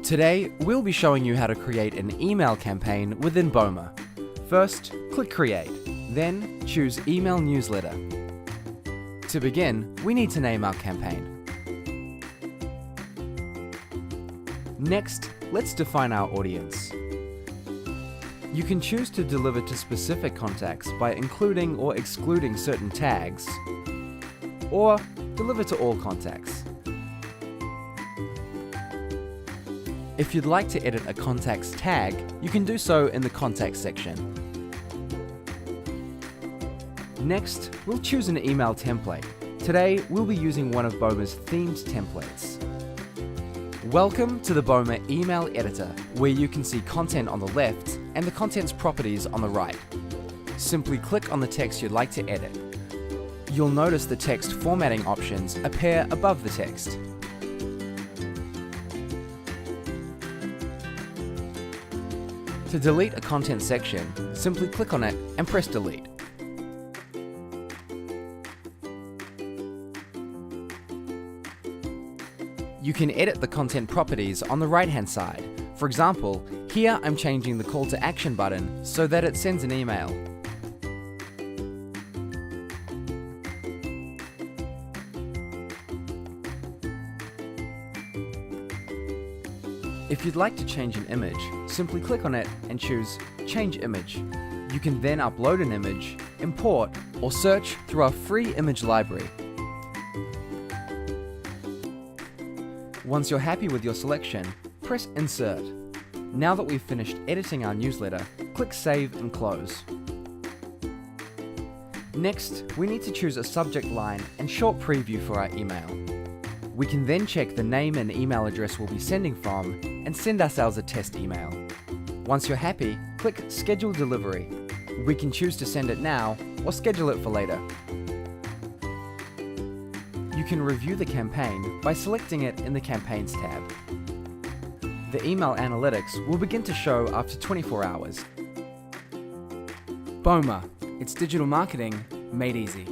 Today, we'll be showing you how to create an email campaign within Boma. First, click Create, then choose Email Newsletter. To begin, we need to name our campaign. Next, let's define our audience. You can choose to deliver to specific contacts by including or excluding certain tags, or deliver to all contacts. If you'd like to edit a contact's tag, you can do so in the Contacts section. Next, we'll choose an email template. Today, we'll be using one of Boma's themed templates. Welcome to the Boma email editor, where you can see content on the left and the content's properties on the right. Simply click on the text you'd like to edit. You'll notice the text formatting options appear above the text. To delete a content section, simply click on it and press delete. You can edit the content properties on the right-hand side. For example, here I'm changing the call to action button so that it sends an email. If you'd like to change an image, simply click on it and choose Change Image. You can then upload an image, import, or search through our free image library. Once you're happy with your selection, press Insert. Now that we've finished editing our newsletter, click Save and Close. Next, we need to choose a subject line and short preview for our email. We can then check the name and email address we'll be sending from and send ourselves a test email. Once you're happy, click Schedule Delivery. We can choose to send it now or schedule it for later. You can review the campaign by selecting it in the Campaigns tab. The email analytics will begin to show after 24 hours. Boma, it's digital marketing made easy.